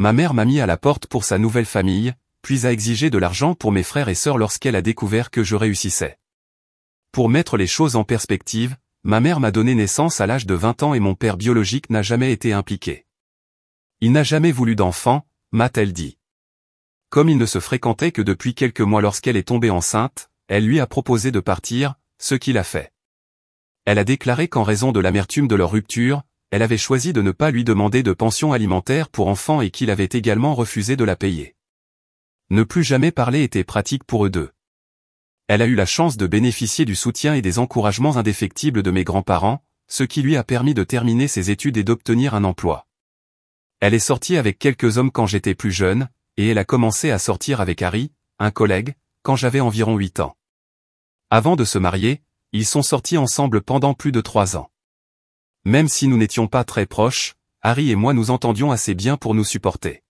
ma mère m'a mis à la porte pour sa nouvelle famille, puis a exigé de l'argent pour mes frères et sœurs lorsqu'elle a découvert que je réussissais. Pour mettre les choses en perspective, ma mère m'a donné naissance à l'âge de 20 ans et mon père biologique n'a jamais été impliqué. Il n'a jamais voulu d'enfant, m'a-t-elle dit. Comme il ne se fréquentait que depuis quelques mois lorsqu'elle est tombée enceinte, elle lui a proposé de partir, ce qu'il a fait. Elle a déclaré qu'en raison de l'amertume de leur rupture, elle avait choisi de ne pas lui demander de pension alimentaire pour enfants et qu'il avait également refusé de la payer. Ne plus jamais parler était pratique pour eux deux. Elle a eu la chance de bénéficier du soutien et des encouragements indéfectibles de mes grands-parents, ce qui lui a permis de terminer ses études et d'obtenir un emploi. Elle est sortie avec quelques hommes quand j'étais plus jeune, et elle a commencé à sortir avec Harry, un collègue, quand j'avais environ 8 ans. Avant de se marier, ils sont sortis ensemble pendant plus de 3 ans. Même si nous n'étions pas très proches, Harry et moi nous entendions assez bien pour nous supporter.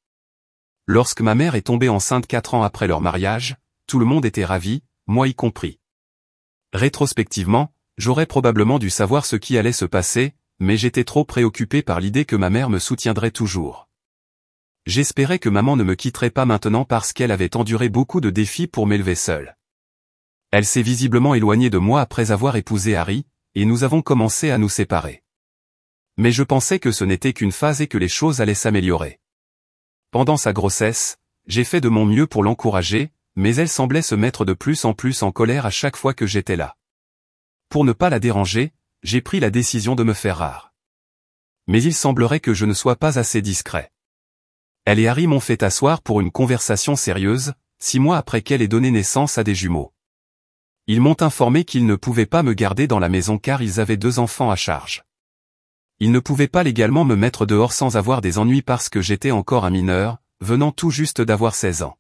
Lorsque ma mère est tombée enceinte 4 ans après leur mariage, tout le monde était ravi, moi y compris. Rétrospectivement, j'aurais probablement dû savoir ce qui allait se passer, mais j'étais trop préoccupé par l'idée que ma mère me soutiendrait toujours. J'espérais que maman ne me quitterait pas maintenant parce qu'elle avait enduré beaucoup de défis pour m'élever seule. Elle s'est visiblement éloignée de moi après avoir épousé Harry, et nous avons commencé à nous séparer. Mais je pensais que ce n'était qu'une phase et que les choses allaient s'améliorer. Pendant sa grossesse, j'ai fait de mon mieux pour l'encourager, mais elle semblait se mettre de plus en plus en colère à chaque fois que j'étais là. Pour ne pas la déranger, j'ai pris la décision de me faire rare. Mais il semblerait que je ne sois pas assez discret. Elle et Harry m'ont fait asseoir pour une conversation sérieuse, 6 mois après qu'elle ait donné naissance à des jumeaux. Ils m'ont informé qu'ils ne pouvaient pas me garder dans la maison car ils avaient 2 enfants à charge. Ils ne pouvaient pas légalement me mettre dehors sans avoir des ennuis parce que j'étais encore un mineur, venant tout juste d'avoir 16 ans.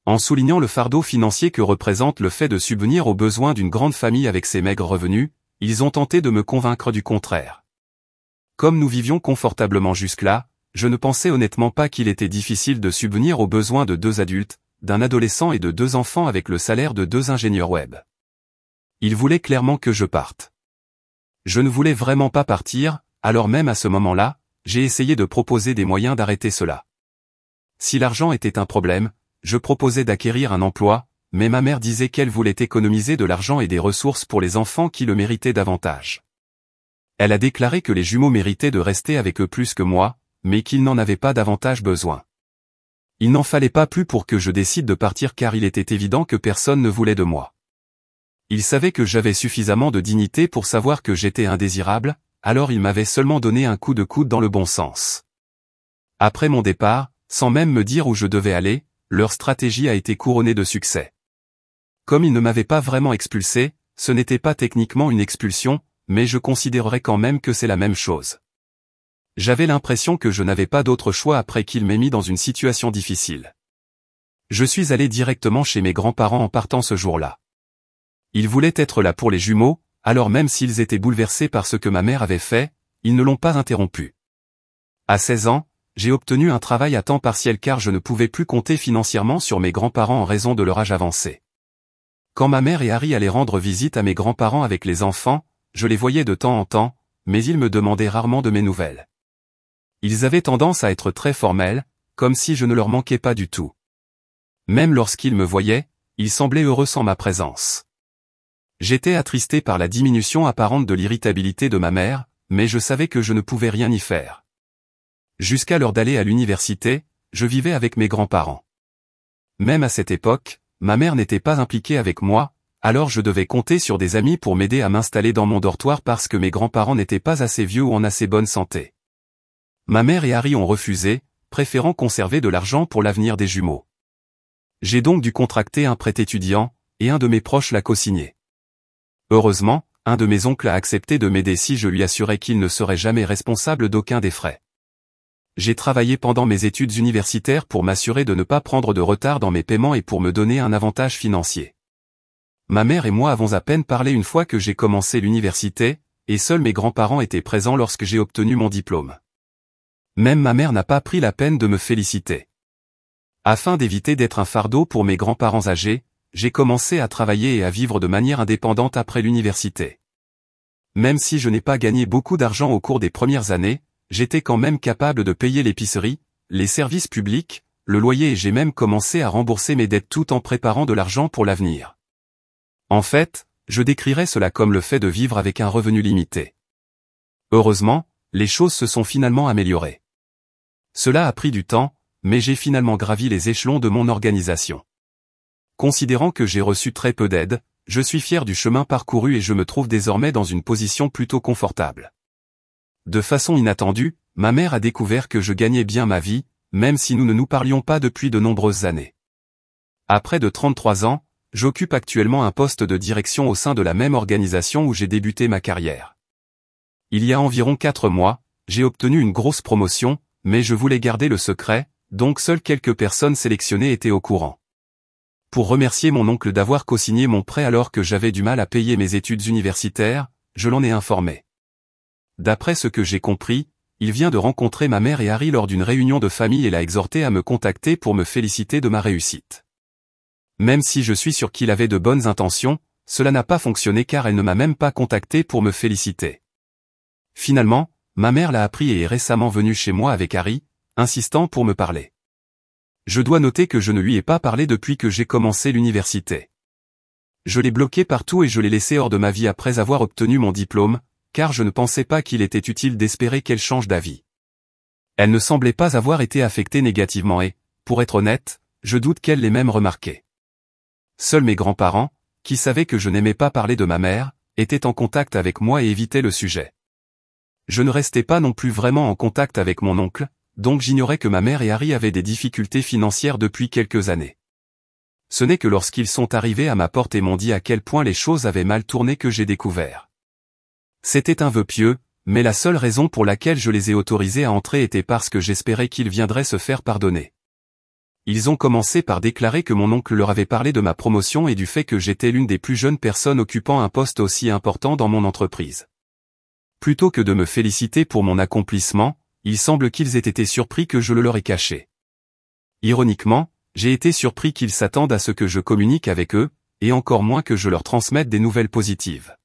En soulignant le fardeau financier que représente le fait de subvenir aux besoins d'une grande famille avec ses maigres revenus, ils ont tenté de me convaincre du contraire. Comme nous vivions confortablement jusque-là, je ne pensais honnêtement pas qu'il était difficile de subvenir aux besoins de 2 adultes, d'un adolescent et de 2 enfants avec le salaire de 2 ingénieurs web. Ils voulaient clairement que je parte. Je ne voulais vraiment pas partir, alors même à ce moment-là, j'ai essayé de proposer des moyens d'arrêter cela. Si l'argent était un problème, je proposais d'acquérir un emploi, mais ma mère disait qu'elle voulait économiser de l'argent et des ressources pour les enfants qui le méritaient davantage. Elle a déclaré que les jumeaux méritaient de rester avec eux plus que moi, mais qu'ils n'en avaient pas davantage besoin. Il n'en fallait pas plus pour que je décide de partir car il était évident que personne ne voulait de moi. Il savait que j'avais suffisamment de dignité pour savoir que j'étais indésirable, alors il m'avait seulement donné un coup de coude dans le bon sens. Après mon départ, sans même me dire où je devais aller, leur stratégie a été couronnée de succès. Comme ils ne m'avaient pas vraiment expulsé, ce n'était pas techniquement une expulsion, mais je considérerais quand même que c'est la même chose. J'avais l'impression que je n'avais pas d'autre choix après qu'ils m'aient mis dans une situation difficile. Je suis allé directement chez mes grands-parents en partant ce jour-là. Ils voulaient être là pour les jumeaux, alors même s'ils étaient bouleversés par ce que ma mère avait fait, ils ne l'ont pas interrompu. À 16 ans, j'ai obtenu un travail à temps partiel car je ne pouvais plus compter financièrement sur mes grands-parents en raison de leur âge avancé. Quand ma mère et Harry allaient rendre visite à mes grands-parents avec les enfants, je les voyais de temps en temps, mais ils me demandaient rarement de mes nouvelles. Ils avaient tendance à être très formels, comme si je ne leur manquais pas du tout. Même lorsqu'ils me voyaient, ils semblaient heureux sans ma présence. J'étais attristé par la diminution apparente de l'irritabilité de ma mère, mais je savais que je ne pouvais rien y faire. Jusqu'à l'heure d'aller à l'université, je vivais avec mes grands-parents. Même à cette époque, ma mère n'était pas impliquée avec moi, alors je devais compter sur des amis pour m'aider à m'installer dans mon dortoir parce que mes grands-parents n'étaient pas assez vieux ou en assez bonne santé. Ma mère et Harry ont refusé, préférant conserver de l'argent pour l'avenir des jumeaux. J'ai donc dû contracter un prêt étudiant, et un de mes proches l'a co-signé. Heureusement, un de mes oncles a accepté de m'aider si je lui assurais qu'il ne serait jamais responsable d'aucun des frais. J'ai travaillé pendant mes études universitaires pour m'assurer de ne pas prendre de retard dans mes paiements et pour me donner un avantage financier. Ma mère et moi avons à peine parlé une fois que j'ai commencé l'université, et seuls mes grands-parents étaient présents lorsque j'ai obtenu mon diplôme. Même ma mère n'a pas pris la peine de me féliciter. Afin d'éviter d'être un fardeau pour mes grands-parents âgés, j'ai commencé à travailler et à vivre de manière indépendante après l'université. Même si je n'ai pas gagné beaucoup d'argent au cours des premières années, j'étais quand même capable de payer l'épicerie, les services publics, le loyer et j'ai même commencé à rembourser mes dettes tout en préparant de l'argent pour l'avenir. En fait, je décrirais cela comme le fait de vivre avec un revenu limité. Heureusement, les choses se sont finalement améliorées. Cela a pris du temps, mais j'ai finalement gravi les échelons de mon organisation. Considérant que j'ai reçu très peu d'aide, je suis fier du chemin parcouru et je me trouve désormais dans une position plutôt confortable. De façon inattendue, ma mère a découvert que je gagnais bien ma vie, même si nous ne nous parlions pas depuis de nombreuses années. À près de 33 ans, j'occupe actuellement un poste de direction au sein de la même organisation où j'ai débuté ma carrière. Il y a environ 4 mois, j'ai obtenu une grosse promotion, mais je voulais garder le secret, donc seules quelques personnes sélectionnées étaient au courant. Pour remercier mon oncle d'avoir co-signé mon prêt alors que j'avais du mal à payer mes études universitaires, je l'en ai informé. D'après ce que j'ai compris, il vient de rencontrer ma mère et Harry lors d'une réunion de famille et l'a exhorté à me contacter pour me féliciter de ma réussite. Même si je suis sûr qu'il avait de bonnes intentions, cela n'a pas fonctionné car elle ne m'a même pas contacté pour me féliciter. Finalement, ma mère l'a appris et est récemment venue chez moi avec Harry, insistant pour me parler. Je dois noter que je ne lui ai pas parlé depuis que j'ai commencé l'université. Je l'ai bloqué partout et je l'ai laissé hors de ma vie après avoir obtenu mon diplôme, car je ne pensais pas qu'il était utile d'espérer qu'elle change d'avis. Elle ne semblait pas avoir été affectée négativement et, pour être honnête, je doute qu'elle l'ait même remarqué. Seuls mes grands-parents, qui savaient que je n'aimais pas parler de ma mère, étaient en contact avec moi et évitaient le sujet. Je ne restais pas non plus vraiment en contact avec mon oncle, donc j'ignorais que ma mère et Harry avaient des difficultés financières depuis quelques années. Ce n'est que lorsqu'ils sont arrivés à ma porte et m'ont dit à quel point les choses avaient mal tourné que j'ai découvert. C'était un vœu pieux, mais la seule raison pour laquelle je les ai autorisés à entrer était parce que j'espérais qu'ils viendraient se faire pardonner. Ils ont commencé par déclarer que mon oncle leur avait parlé de ma promotion et du fait que j'étais l'une des plus jeunes personnes occupant un poste aussi important dans mon entreprise. Plutôt que de me féliciter pour mon accomplissement, il semble qu'ils aient été surpris que je le leur ai caché. Ironiquement, j'ai été surpris qu'ils s'attendent à ce que je communique avec eux, et encore moins que je leur transmette des nouvelles positives.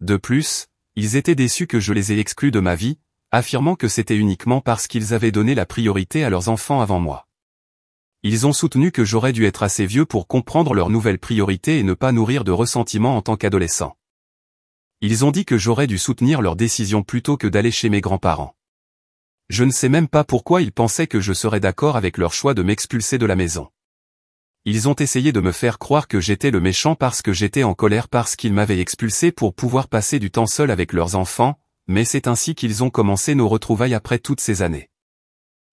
De plus, ils étaient déçus que je les ai exclus de ma vie, affirmant que c'était uniquement parce qu'ils avaient donné la priorité à leurs enfants avant moi. Ils ont soutenu que j'aurais dû être assez vieux pour comprendre leurs nouvelles priorités et ne pas nourrir de ressentiment en tant qu'adolescent. Ils ont dit que j'aurais dû soutenir leurs décisions plutôt que d'aller chez mes grands-parents. Je ne sais même pas pourquoi ils pensaient que je serais d'accord avec leur choix de m'expulser de la maison. Ils ont essayé de me faire croire que j'étais le méchant parce que j'étais en colère parce qu'ils m'avaient expulsé pour pouvoir passer du temps seul avec leurs enfants, mais c'est ainsi qu'ils ont commencé nos retrouvailles après toutes ces années.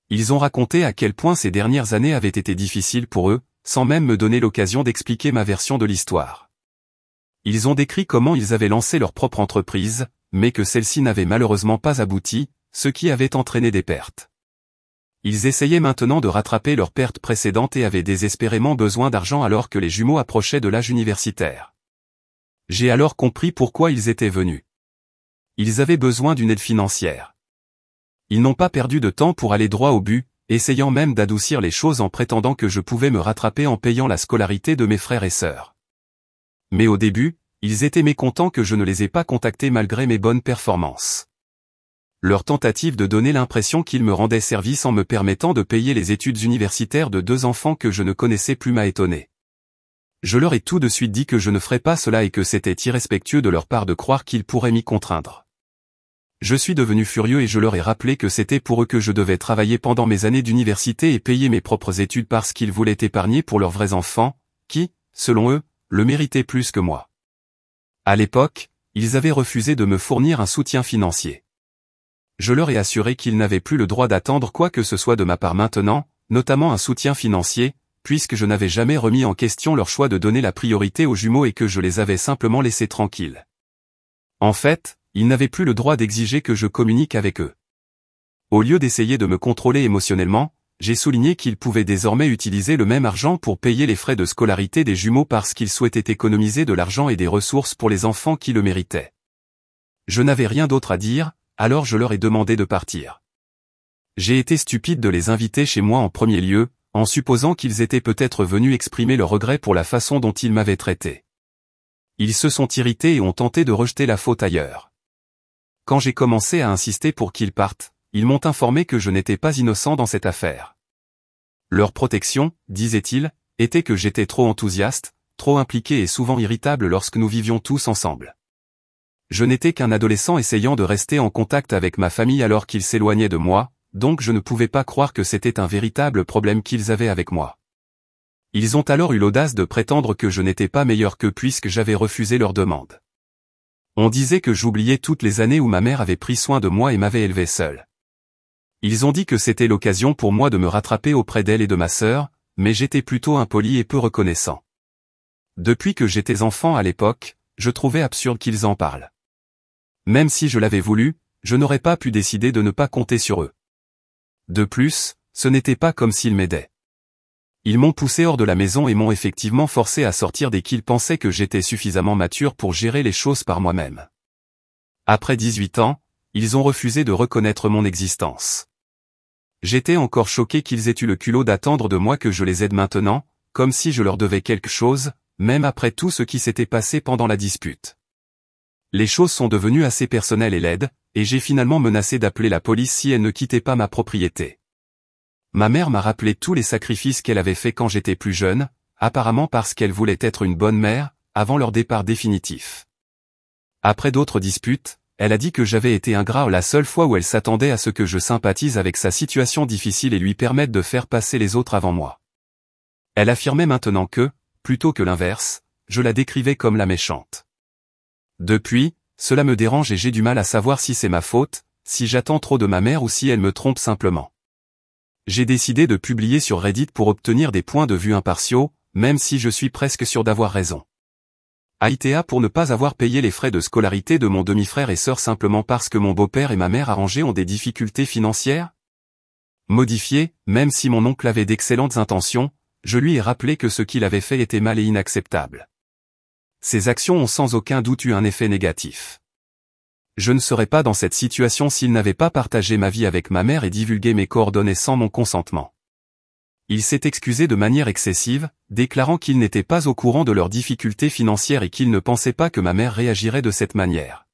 Ils ont raconté à quel point ces dernières années avaient été difficiles pour eux, sans même me donner l'occasion d'expliquer ma version de l'histoire. Ils ont décrit comment ils avaient lancé leur propre entreprise, mais que celle-ci n'avait malheureusement pas abouti, ce qui avait entraîné des pertes. Ils essayaient maintenant de rattraper leurs pertes précédentes et avaient désespérément besoin d'argent alors que les jumeaux approchaient de l'âge universitaire. J'ai alors compris pourquoi ils étaient venus. Ils avaient besoin d'une aide financière. Ils n'ont pas perdu de temps pour aller droit au but, essayant même d'adoucir les choses en prétendant que je pouvais me rattraper en payant la scolarité de mes frères et sœurs. Mais au début, ils étaient mécontents que je ne les ai pas contactés malgré mes bonnes performances. Leur tentative de donner l'impression qu'ils me rendaient service en me permettant de payer les études universitaires de 2 enfants que je ne connaissais plus m'a étonné. Je leur ai tout de suite dit que je ne ferais pas cela et que c'était irrespectueux de leur part de croire qu'ils pourraient m'y contraindre. Je suis devenu furieux et je leur ai rappelé que c'était pour eux que je devais travailler pendant mes années d'université et payer mes propres études parce qu'ils voulaient épargner pour leurs vrais enfants, qui, selon eux, le méritaient plus que moi. À l'époque, ils avaient refusé de me fournir un soutien financier. Je leur ai assuré qu'ils n'avaient plus le droit d'attendre quoi que ce soit de ma part maintenant, notamment un soutien financier, puisque je n'avais jamais remis en question leur choix de donner la priorité aux jumeaux et que je les avais simplement laissés tranquilles. En fait, ils n'avaient plus le droit d'exiger que je communique avec eux. Au lieu d'essayer de me contrôler émotionnellement, j'ai souligné qu'ils pouvaient désormais utiliser le même argent pour payer les frais de scolarité des jumeaux parce qu'ils souhaitaient économiser de l'argent et des ressources pour les enfants qui le méritaient. Je n'avais rien d'autre à dire, alors je leur ai demandé de partir. J'ai été stupide de les inviter chez moi en premier lieu, en supposant qu'ils étaient peut-être venus exprimer leur regret pour la façon dont ils m'avaient traité. Ils se sont irrités et ont tenté de rejeter la faute ailleurs. Quand j'ai commencé à insister pour qu'ils partent, ils m'ont informé que je n'étais pas innocent dans cette affaire. Leur protection, disait-il, était que j'étais trop enthousiaste, trop impliqué et souvent irritable lorsque nous vivions tous ensemble. Je n'étais qu'un adolescent essayant de rester en contact avec ma famille alors qu'ils s'éloignaient de moi, donc je ne pouvais pas croire que c'était un véritable problème qu'ils avaient avec moi. Ils ont alors eu l'audace de prétendre que je n'étais pas meilleur qu'eux puisque j'avais refusé leur demande. On disait que j'oubliais toutes les années où ma mère avait pris soin de moi et m'avait élevé seul. Ils ont dit que c'était l'occasion pour moi de me rattraper auprès d'elle et de ma sœur, mais j'étais plutôt impoli et peu reconnaissant. Depuis que j'étais enfant à l'époque, je trouvais absurde qu'ils en parlent. Même si je l'avais voulu, je n'aurais pas pu décider de ne pas compter sur eux. De plus, ce n'était pas comme s'ils m'aidaient. Ils m'ont poussé hors de la maison et m'ont effectivement forcé à sortir dès qu'ils pensaient que j'étais suffisamment mature pour gérer les choses par moi-même. Après 18 ans, ils ont refusé de reconnaître mon existence. J'étais encore choqué qu'ils aient eu le culot d'attendre de moi que je les aide maintenant, comme si je leur devais quelque chose, même après tout ce qui s'était passé pendant la dispute. Les choses sont devenues assez personnelles et laides, et j'ai finalement menacé d'appeler la police si elle ne quittait pas ma propriété. Ma mère m'a rappelé tous les sacrifices qu'elle avait faits quand j'étais plus jeune, apparemment parce qu'elle voulait être une bonne mère, avant leur départ définitif. Après d'autres disputes, elle a dit que j'avais été ingrat la seule fois où elle s'attendait à ce que je sympathise avec sa situation difficile et lui permette de faire passer les autres avant moi. Elle affirmait maintenant que, plutôt que l'inverse, je la décrivais comme la méchante. Depuis, cela me dérange et j'ai du mal à savoir si c'est ma faute, si j'attends trop de ma mère ou si elle me trompe simplement. J'ai décidé de publier sur Reddit pour obtenir des points de vue impartiaux, même si je suis presque sûr d'avoir raison. AITA pour ne pas avoir payé les frais de scolarité de mon demi-frère et sœur simplement parce que mon beau-père et ma mère arrangés ont des difficultés financières? Modifié, même si mon oncle avait d'excellentes intentions, je lui ai rappelé que ce qu'il avait fait était mal et inacceptable. Ces actions ont sans aucun doute eu un effet négatif. Je ne serais pas dans cette situation s'il n'avait pas partagé ma vie avec ma mère et divulgué mes coordonnées sans mon consentement. Il s'est excusé de manière excessive, déclarant qu'il n'était pas au courant de leurs difficultés financières et qu'il ne pensait pas que ma mère réagirait de cette manière.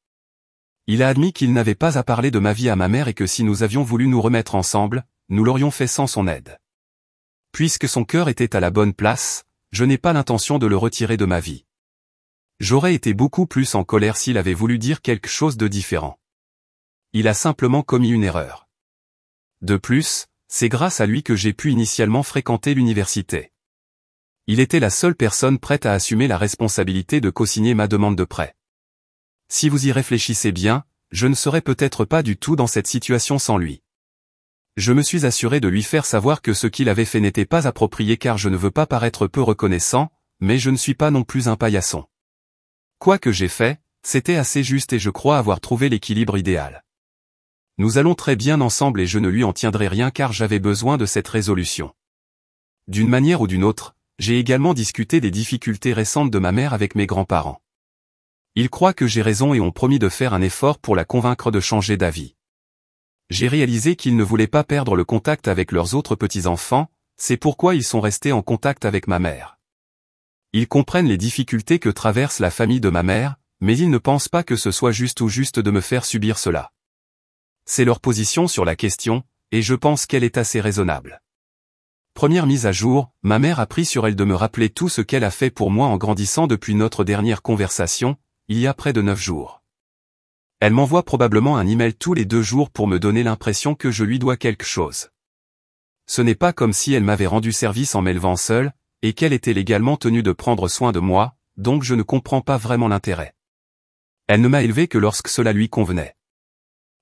Il a admis qu'il n'avait pas à parler de ma vie à ma mère et que si nous avions voulu nous remettre ensemble, nous l'aurions fait sans son aide. Puisque son cœur était à la bonne place, je n'ai pas l'intention de le retirer de ma vie. J'aurais été beaucoup plus en colère s'il avait voulu dire quelque chose de différent. Il a simplement commis une erreur. De plus, c'est grâce à lui que j'ai pu initialement fréquenter l'université. Il était la seule personne prête à assumer la responsabilité de co-signer ma demande de prêt. Si vous y réfléchissez bien, je ne serais peut-être pas du tout dans cette situation sans lui. Je me suis assuré de lui faire savoir que ce qu'il avait fait n'était pas approprié car je ne veux pas paraître peu reconnaissant, mais je ne suis pas non plus un paillasson. Quoi que j'ai fait, c'était assez juste et je crois avoir trouvé l'équilibre idéal. Nous allons très bien ensemble et je ne lui en tiendrai rien car j'avais besoin de cette résolution. D'une manière ou d'une autre, j'ai également discuté des difficultés récentes de ma mère avec mes grands-parents. Ils croient que j'ai raison et ont promis de faire un effort pour la convaincre de changer d'avis. J'ai réalisé qu'ils ne voulaient pas perdre le contact avec leurs autres petits-enfants, c'est pourquoi ils sont restés en contact avec ma mère. Ils comprennent les difficultés que traverse la famille de ma mère, mais ils ne pensent pas que ce soit juste ou juste de me faire subir cela. C'est leur position sur la question, et je pense qu'elle est assez raisonnable. Première mise à jour, ma mère a pris sur elle de me rappeler tout ce qu'elle a fait pour moi en grandissant depuis notre dernière conversation, il y a près de 9 jours. Elle m'envoie probablement un email tous les 2 jours pour me donner l'impression que je lui dois quelque chose. Ce n'est pas comme si elle m'avait rendu service en m'élevant seule, et qu'elle était légalement tenue de prendre soin de moi, donc je ne comprends pas vraiment l'intérêt. Elle ne m'a élevé que lorsque cela lui convenait.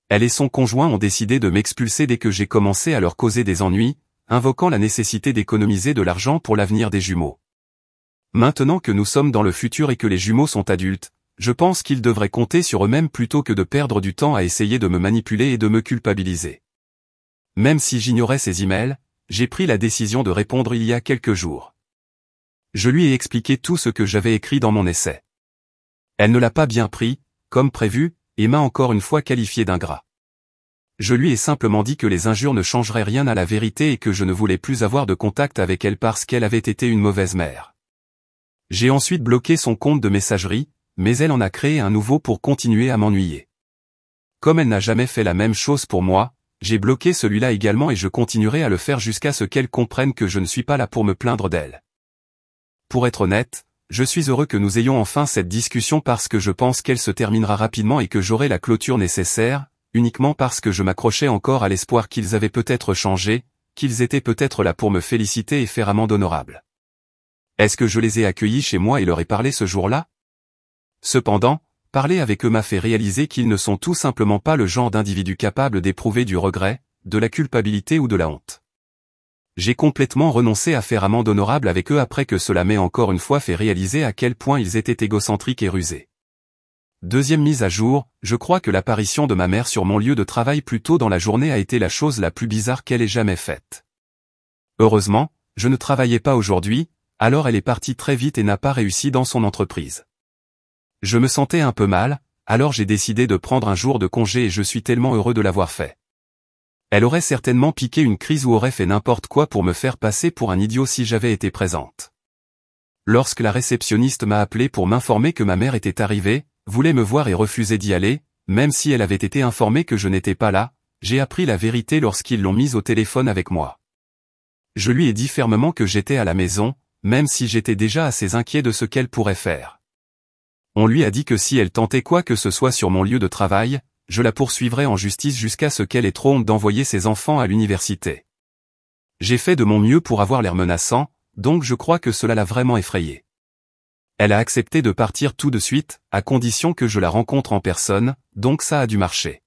Elle et son conjoint ont décidé de m'expulser dès que j'ai commencé à leur causer des ennuis, invoquant la nécessité d'économiser de l'argent pour l'avenir des jumeaux. Maintenant que nous sommes dans le futur et que les jumeaux sont adultes, je pense qu'ils devraient compter sur eux-mêmes plutôt que de perdre du temps à essayer de me manipuler et de me culpabiliser. Même si j'ignorais ces emails, j'ai pris la décision de répondre il y a quelques jours. Je lui ai expliqué tout ce que j'avais écrit dans mon essai. Elle ne l'a pas bien pris, comme prévu, et m'a encore une fois qualifié d'ingrat. Je lui ai simplement dit que les injures ne changeraient rien à la vérité et que je ne voulais plus avoir de contact avec elle parce qu'elle avait été une mauvaise mère. J'ai ensuite bloqué son compte de messagerie, mais elle en a créé un nouveau pour continuer à m'ennuyer. Comme elle n'a jamais fait la même chose pour moi, j'ai bloqué celui-là également et je continuerai à le faire jusqu'à ce qu'elle comprenne que je ne suis pas là pour me plaindre d'elle. Pour être honnête, je suis heureux que nous ayons enfin cette discussion parce que je pense qu'elle se terminera rapidement et que j'aurai la clôture nécessaire, uniquement parce que je m'accrochais encore à l'espoir qu'ils avaient peut-être changé, qu'ils étaient peut-être là pour me féliciter et faire amende honorable. Est-ce que je les ai accueillis chez moi et leur ai parlé ce jour-là? Cependant, parler avec eux m'a fait réaliser qu'ils ne sont tout simplement pas le genre d'individus capables d'éprouver du regret, de la culpabilité ou de la honte. J'ai complètement renoncé à faire amende honorable avec eux après que cela m'ait encore une fois fait réaliser à quel point ils étaient égocentriques et rusés. Deuxième mise à jour, je crois que l'apparition de ma mère sur mon lieu de travail plus tôt dans la journée a été la chose la plus bizarre qu'elle ait jamais faite. Heureusement, je ne travaillais pas aujourd'hui, alors elle est partie très vite et n'a pas réussi dans son entreprise. Je me sentais un peu mal, alors j'ai décidé de prendre un jour de congé et je suis tellement heureux de l'avoir fait. Elle aurait certainement piqué une crise ou aurait fait n'importe quoi pour me faire passer pour un idiot si j'avais été présente. Lorsque la réceptionniste m'a appelé pour m'informer que ma mère était arrivée, voulait me voir et refusait d'y aller, même si elle avait été informée que je n'étais pas là, j'ai appris la vérité lorsqu'ils l'ont mise au téléphone avec moi. Je lui ai dit fermement que j'étais à la maison, même si j'étais déjà assez inquiet de ce qu'elle pourrait faire. On lui a dit que si elle tentait quoi que ce soit sur mon lieu de travail, je la poursuivrai en justice jusqu'à ce qu'elle ait trop honte d'envoyer ses enfants à l'université. J'ai fait de mon mieux pour avoir l'air menaçant, donc je crois que cela l'a vraiment effrayée. Elle a accepté de partir tout de suite, à condition que je la rencontre en personne, donc ça a dû marcher.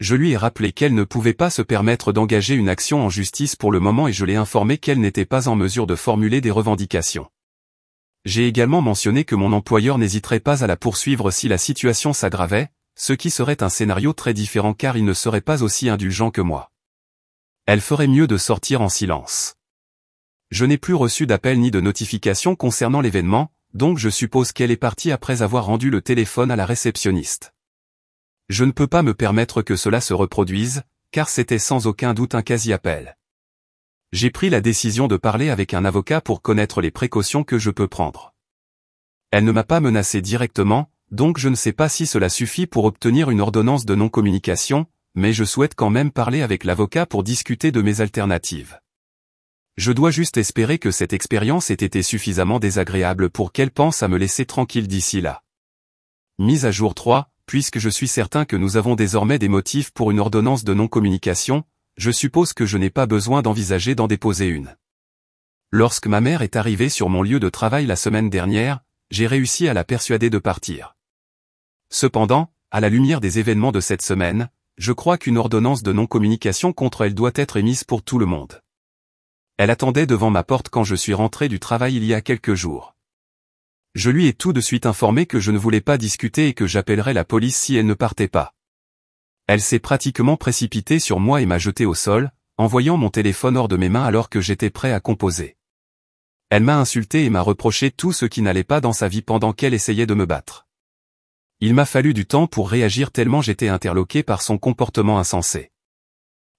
Je lui ai rappelé qu'elle ne pouvait pas se permettre d'engager une action en justice pour le moment et je l'ai informé qu'elle n'était pas en mesure de formuler des revendications. J'ai également mentionné que mon employeur n'hésiterait pas à la poursuivre si la situation s'aggravait, ce qui serait un scénario très différent car il ne serait pas aussi indulgent que moi. Elle ferait mieux de sortir en silence. Je n'ai plus reçu d'appel ni de notification concernant l'événement, donc je suppose qu'elle est partie après avoir rendu le téléphone à la réceptionniste. Je ne peux pas me permettre que cela se reproduise, car c'était sans aucun doute un quasi-appel. J'ai pris la décision de parler avec un avocat pour connaître les précautions que je peux prendre. Elle ne m'a pas menacé directement, donc je ne sais pas si cela suffit pour obtenir une ordonnance de non-communication, mais je souhaite quand même parler avec l'avocat pour discuter de mes alternatives. Je dois juste espérer que cette expérience ait été suffisamment désagréable pour qu'elle pense à me laisser tranquille d'ici là. Mise à jour 3, puisque je suis certain que nous avons désormais des motifs pour une ordonnance de non-communication, je suppose que je n'ai pas besoin d'envisager d'en déposer une. Lorsque ma mère est arrivée sur mon lieu de travail la semaine dernière, j'ai réussi à la persuader de partir. Cependant, à la lumière des événements de cette semaine, je crois qu'une ordonnance de non-communication contre elle doit être émise pour tout le monde. Elle attendait devant ma porte quand je suis rentré du travail il y a quelques jours. Je lui ai tout de suite informé que je ne voulais pas discuter et que j'appellerais la police si elle ne partait pas. Elle s'est pratiquement précipitée sur moi et m'a jeté au sol, envoyant mon téléphone hors de mes mains alors que j'étais prêt à composer. Elle m'a insulté et m'a reproché tout ce qui n'allait pas dans sa vie pendant qu'elle essayait de me battre. Il m'a fallu du temps pour réagir tellement j'étais interloqué par son comportement insensé.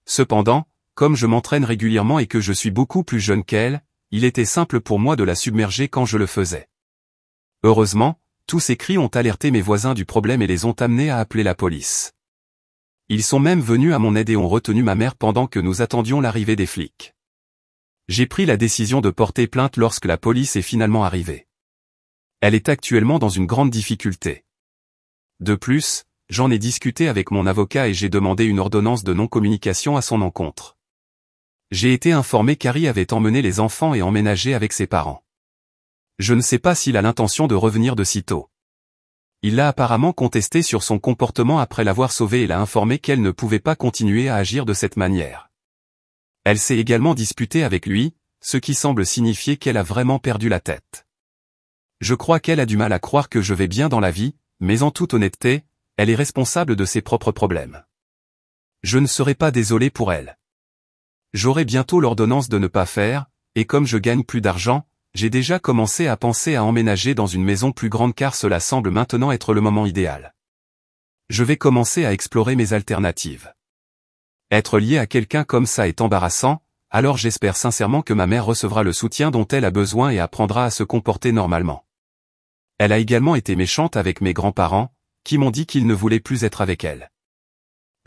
Cependant, comme je m'entraîne régulièrement et que je suis beaucoup plus jeune qu'elle, il était simple pour moi de la submerger quand je le faisais. Heureusement, tous ces cris ont alerté mes voisins du problème et les ont amenés à appeler la police. Ils sont même venus à mon aide et ont retenu ma mère pendant que nous attendions l'arrivée des flics. J'ai pris la décision de porter plainte lorsque la police est finalement arrivée. Elle est actuellement dans une grande difficulté. De plus, j'en ai discuté avec mon avocat et j'ai demandé une ordonnance de non-communication à son encontre. J'ai été informé qu'Harry avait emmené les enfants et emménagé avec ses parents. Je ne sais pas s'il a l'intention de revenir de sitôt. Il l'a apparemment contesté sur son comportement après l'avoir sauvée et l'a informé qu'elle ne pouvait pas continuer à agir de cette manière. Elle s'est également disputée avec lui, ce qui semble signifier qu'elle a vraiment perdu la tête. Je crois qu'elle a du mal à croire que je vais bien dans la vie, mais en toute honnêteté, elle est responsable de ses propres problèmes. Je ne serai pas désolé pour elle. J'aurai bientôt l'ordonnance de ne pas faire, et comme je gagne plus d'argent, j'ai déjà commencé à penser à emménager dans une maison plus grande car cela semble maintenant être le moment idéal. Je vais commencer à explorer mes alternatives. Être lié à quelqu'un comme ça est embarrassant, alors j'espère sincèrement que ma mère recevra le soutien dont elle a besoin et apprendra à se comporter normalement. Elle a également été méchante avec mes grands-parents, qui m'ont dit qu'ils ne voulaient plus être avec elle.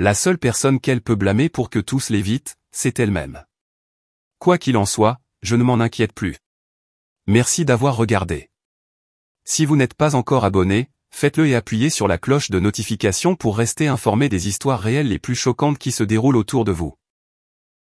La seule personne qu'elle peut blâmer pour que tout se l'évite, c'est elle-même. Quoi qu'il en soit, je ne m'en inquiète plus. Merci d'avoir regardé. Si vous n'êtes pas encore abonné, faites-le et appuyez sur la cloche de notification pour rester informé des histoires réelles les plus choquantes qui se déroulent autour de vous.